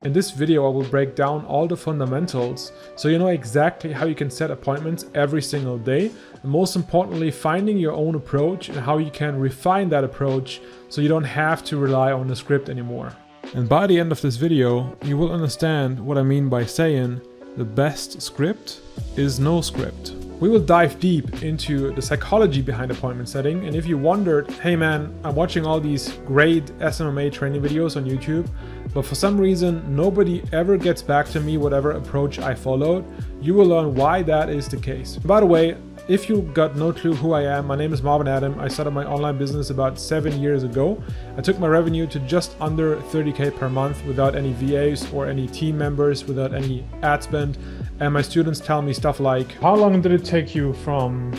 In this video, I will break down all the fundamentals so you know exactly how you can set appointments every single day, and most importantly, finding your own approach and how you can refine that approach so you don't have to rely on the script anymore. And by the end of this video, you will understand what I mean by saying the best script is no script. We will dive deep into the psychology behind appointment setting, and if you wondered, hey man, I'm watching all these great SMMA training videos on YouTube, but for some reason nobody ever gets back to me whatever approach I followed, you will learn why that is the case. By the way, if you got no clue who I am, my name is Marvin Adam. I started my online business about 7 years ago. I took my revenue to just under 30K per month without any VAs or any team members, without any ad spend. And my students tell me stuff like, how long did it take you from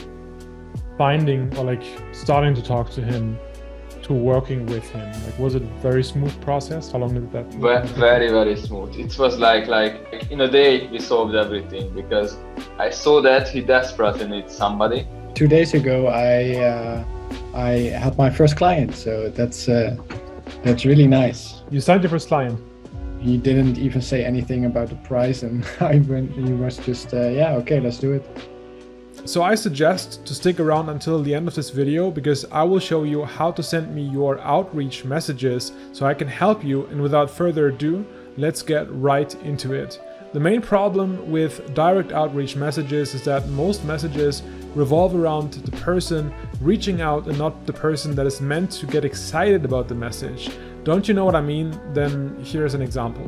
finding or starting to talk to him to working with him? Was it a very smooth process? How long did that take? Very, very smooth. It was like in a day we solved everything, because I saw that he desperately needs somebody. 2 days ago I had my first client, so that's really nice. You signed your first client? He didn't even say anything about the price, and he was just, yeah, okay, let's do it. So I suggest to stick around until the end of this video, because I will show you how to send me your outreach messages so I can help you. And without further ado, let's get right into it. The main problem with direct outreach messages is that most messages revolve around the person reaching out and not the person that is meant to get excited about the message. Don't you know what I mean? Then here's an example.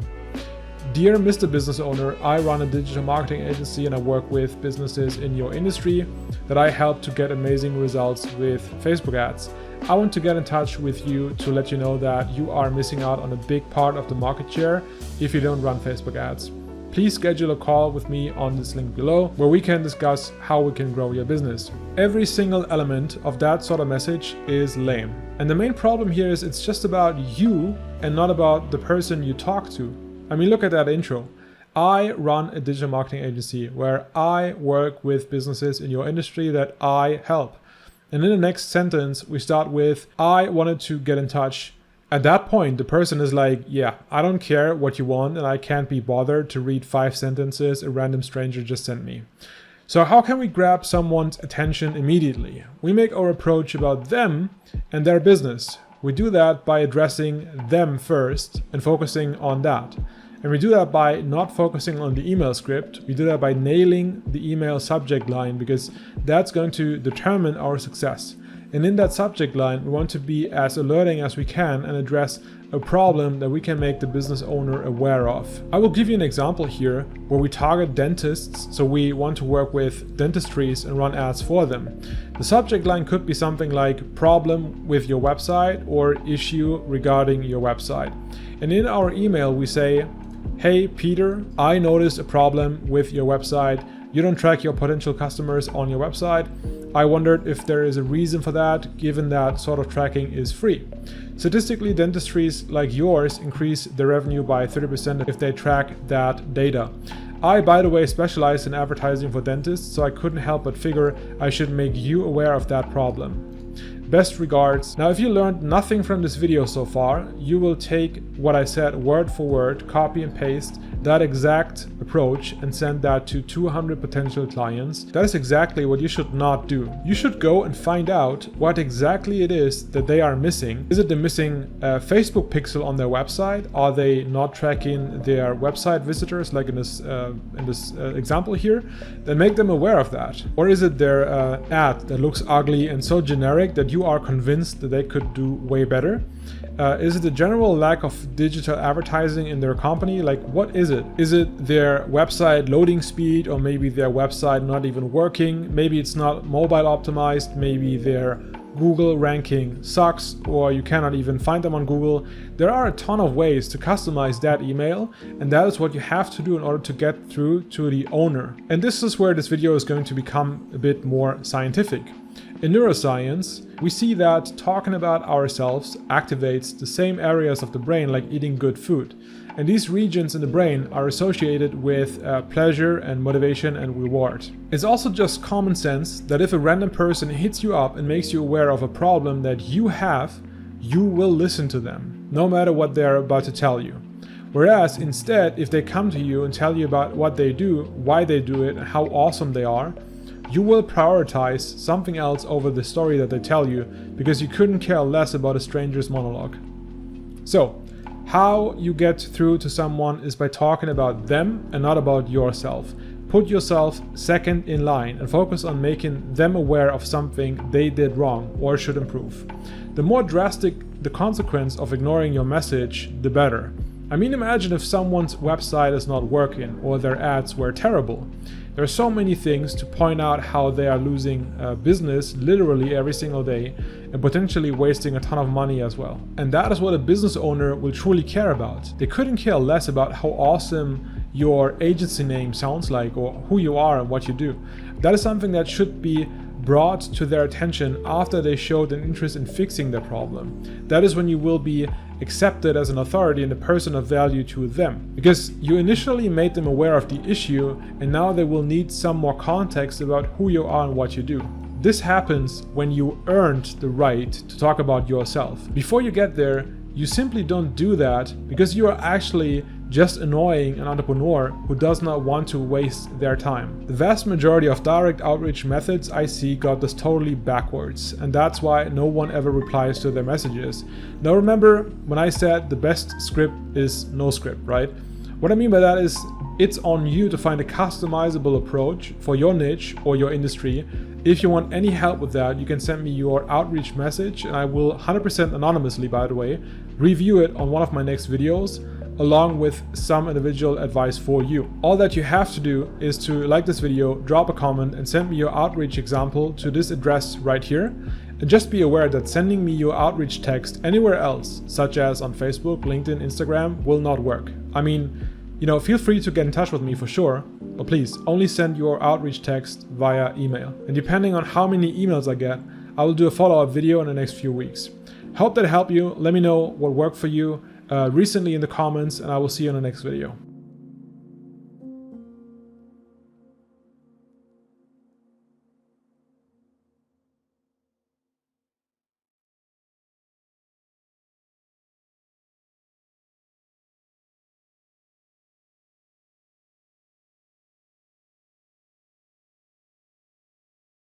Dear Mr. Business Owner, I run a digital marketing agency and I work with businesses in your industry that I help to get amazing results with Facebook ads. I want to get in touch with you to let you know that you are missing out on a big part of the market share if you don't run Facebook ads. Please schedule a call with me on this link below where we can discuss how we can grow your business. Every single element of that sort of message is lame. And the main problem here is it's just about you and not about the person you talk to. I mean, look at that intro. I run a digital marketing agency where I work with businesses in your industry that I help. And in the next sentence, we start with, I wanted to get in touch. At that point, the person is like, yeah, I don't care what you want and I can't be bothered to read 5 sentences a random stranger just sent me. So how can we grab someone's attention immediately? We make our approach about them and their business. We do that by addressing them first and focusing on that. And we do that by not focusing on the email script. We do that by nailing the email subject line, because that's going to determine our success. And in that subject line, we want to be as alerting as we can and address a problem that we can make the business owner aware of. I will give you an example here where we target dentists, so we want to work with dentistries and run ads for them. The subject line could be something like problem with your website or issue regarding your website. And in our email, we say, hey Peter, I noticed a problem with your website. You don't track your potential customers on your website. I wondered if there is a reason for that, given that sort of tracking is free. Statistically, dentistries like yours increase their revenue by 30% if they track that data. I, by the way, specialize in advertising for dentists, so I couldn't help but figure I should make you aware of that problem. Best regards. Now, if you learned nothing from this video so far, you will take what I said word for word, copy and paste that exact approach and send that to 200 potential clients. That is exactly what you should not do. You should go and find out what exactly it is that they are missing. Is it the missing Facebook pixel on their website? Are they not tracking their website visitors like in this example here? Then make them aware of that. Or is it their ad that looks ugly and so generic that you are convinced that they could do way better? Is it the general lack of digital advertising in their company? What is it? Is it their website loading speed, or maybe their website not even working? Maybe it's not mobile optimized. Maybe their Google ranking sucks, or you cannot even find them on Google. There are a ton of ways to customize that email, and that is what you have to do in order to get through to the owner. And this is where this video is going to become a bit more scientific. In neuroscience, we see that talking about ourselves activates the same areas of the brain like eating good food. And these regions in the brain are associated with pleasure and motivation and reward. It's also just common sense that if a random person hits you up and makes you aware of a problem that you have, you will listen to them, no matter what they're about to tell you. Whereas instead, if they come to you and tell you about what they do, why they do it, and how awesome they are, you will prioritize something else over the story that they tell you because you couldn't care less about a stranger's monologue. So, how you get through to someone is by talking about them and not about yourself. Put yourself second in line and focus on making them aware of something they did wrong or should improve. The more drastic the consequence of ignoring your message, the better. I mean, imagine if someone's website is not working or their ads were terrible. There are so many things to point out how they are losing business literally every single day and potentially wasting a ton of money as well. And that is what a business owner will truly care about. They couldn't care less about how awesome your agency name sounds like or who you are and what you do. That is something that should be brought to their attention after they showed an interest in fixing their problem. That is when you will be accepted as an authority and a person of value to them, because you initially made them aware of the issue and now they will need some more context about who you are and what you do. This happens when you earned the right to talk about yourself. Before you get there, you simply don't do that because you are actually just annoying an entrepreneur who does not want to waste their time. The vast majority of direct outreach methods I see got this totally backwards, and that's why no one ever replies to their messages. Now remember when I said the best script is no script, right? What I mean by that is it's on you to find a customizable approach for your niche or your industry. If you want any help with that, you can send me your outreach message and I will 100% anonymously, by the way, review it on one of my next videos, along with some individual advice for you. All that you have to do is to like this video, drop a comment and send me your outreach example to this address right here. And just be aware that sending me your outreach text anywhere else, such as on Facebook, LinkedIn, Instagram, will not work. I mean, feel free to get in touch with me for sure, but please only send your outreach text via email. And depending on how many emails I get, I will do a follow-up video in the next few weeks. Hope that helped you. Let me know what worked for you recently in the comments, and I will see you in the next video.